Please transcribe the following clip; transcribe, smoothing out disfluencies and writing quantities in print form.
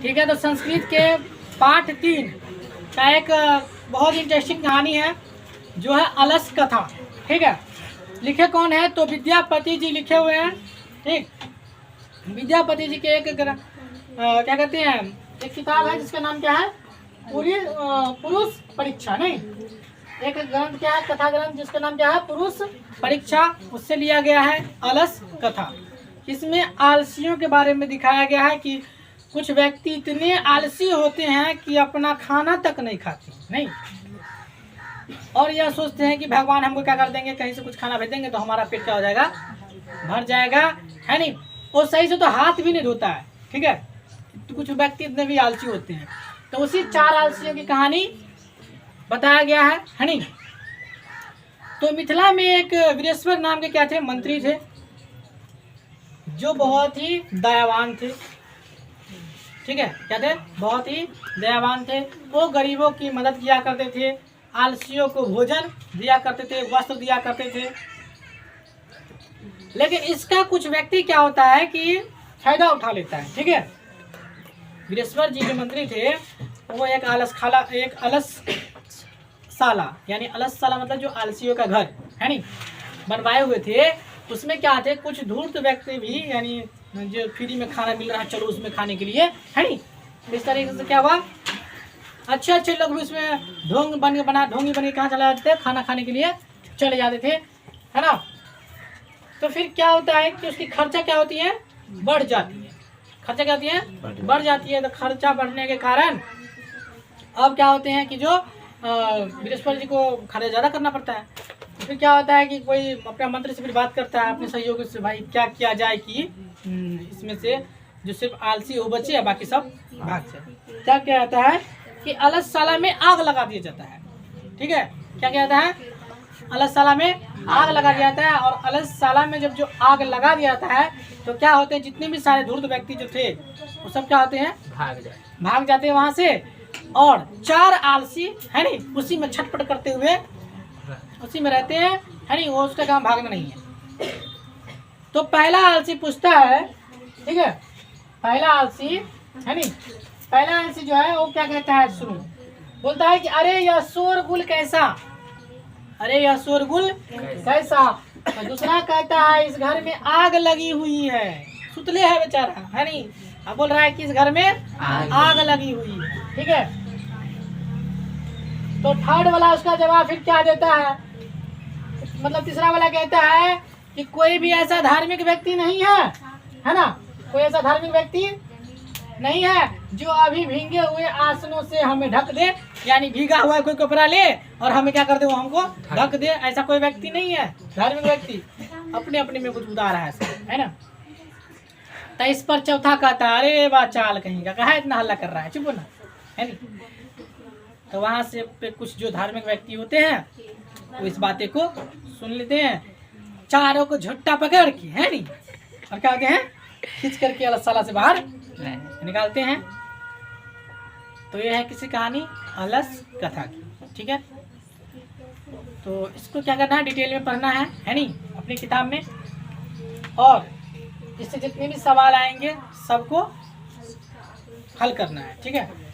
ठीक है, तो संस्कृत के पाठ 3 का एक बहुत इंटरेस्टिंग कहानी है जो है अलस कथा। ठीक है, लिखे कौन है? तो विद्यापति जी लिखे हुए हैं। ठीक, विद्यापति जी के एक क्या कहते हैं, एक किताब है जिसका नाम क्या है? पुरुष परीक्षा। नहीं, एक ग्रंथ क्या है, कथा ग्रंथ, जिसका नाम क्या है? पुरुष परीक्षा। उससे लिया गया है अलस कथा। इसमें आलसियों के बारे में दिखाया गया है कि कुछ व्यक्ति इतने आलसी होते हैं कि अपना खाना तक नहीं खाते, नहीं, और यह सोचते हैं कि भगवान हमको क्या कर देंगे, कहीं से कुछ खाना भेज देंगे तो हमारा पेट क्या हो जाएगा, भर जाएगा, है नहीं। और सही से तो हाथ भी नहीं धोता है। ठीक है, तो कुछ व्यक्ति इतने भी आलसी होते हैं। तो उसी 4 आलसियों की कहानी बताया गया है नहीं। तो मिथिला में एक वीरेश्वर नाम के क्या थे, मंत्री थे, जो बहुत ही दयावान थे। ठीक है, क्या थे? बहुत ही दयावान थे। वो गरीबों की मदद किया करते थे, आलसियों को भोजन दिया करते थे, वस्त्र दिया करते थे। लेकिन इसका कुछ व्यक्ति क्या होता है कि फायदा उठा लेता है। ठीक है, वीरेश्वर जी जो मंत्री थे वो एक अलसशाला, यानी अलसशाला मतलब जो आलसियों का घर है नहीं, बनवाए हुए थे। उसमें क्या थे, कुछ धूर्त व्यक्ति भी, यानी जो फ्री में खाना मिल रहा है चलो उसमें खाने के लिए, है नहीं। इस तरीके से क्या हुआ, अच्छे अच्छे लोग भी उसमें ढोंगी बन के कहाँ चले जाते थे, खाना खाने के लिए चले जाते थे, है ना। तो फिर क्या होता है कि उसकी खर्चा क्या होती है, बढ़ जाती है। खर्चा क्या होती है, बढ़ जाती है। तो खर्चा बढ़ने के कारण अब क्या होते हैं कि जो बृहस्पति जी को खर्चा ज़्यादा करना पड़ता है। तो फिर क्या होता है कि कोई अपने मंत्री से फिर बात करता है अपने सहयोगी से, भाई क्या किया जाए कि इसमें से जो सिर्फ आलसी वो बचे या बाकी सब भाग जाए। क्या किया जाता है कि अलसशाला में आग लगा दिया जाता है। ठीक है, क्या किया जाता है, अलसशाला में आग लगा दिया जाता है। और अलसशाला में जब जो आग लगा दिया जाता है तो क्या होते हैं, जितने भी सारे धूर्त व्यक्ति जो थे वो सब क्या होते हैं, भाग जाते हैं वहां से। और 4 आलसी है नहीं उसी में छटपट करते हुए उसी में रहते हैं, है नहीं, वो उसका काम भागना नहीं है। तो पहला आलसी पूछता है, ठीक है, पहला आलसी है नहीं, पहला आलसी जो है वो क्या कहता है, सुनो, बोलता है कि अरे यह शोरगुल कैसा, अरे यह शोरगुल कैसा। तो दूसरा कहता है इस घर में आग लगी हुई है, सुतले है बेचारा, है नहीं, अब बोल रहा है कि इस घर में आग लगी हुई है। ठीक है, तो थर्ड वाला उसका जवाब फिर क्या देता है, मतलब तीसरा वाला कहता है कि कोई भी ऐसा धार्मिक व्यक्ति नहीं है ना, कोई ऐसा धार्मिक व्यक्ति नहीं है जो अभी भींगे हुए आसनों से हमें ढक दे, यानी भीगा हुआ कोई कपड़ा ले और हमें क्या कर दे, वो हमको ढक दे, ऐसा कोई व्यक्ति नहीं है। धार्मिक व्यक्ति अपने अपने में कुछ उतार है ना। तो इस पर चौथा कहता है अरे वाह चाल कहीं का, कहा इतना हल्ला कर रहा है, चुप ना, है नहीं। तो वहां से पे कुछ जो धार्मिक व्यक्ति होते हैं वो इस बातें को सुन लेते हैं, चारों को झुट्टा पकड़ के, है नहीं, और क्या कहते हैं, खींच करके अलसशाला से बाहर निकालते हैं। तो ये है किसी कहानी अलस कथा की। ठीक है, तो इसको क्या करना है, डिटेल में पढ़ना है नहीं, अपनी किताब में, और इससे जितने भी सवाल आएंगे सबको हल करना है। ठीक है।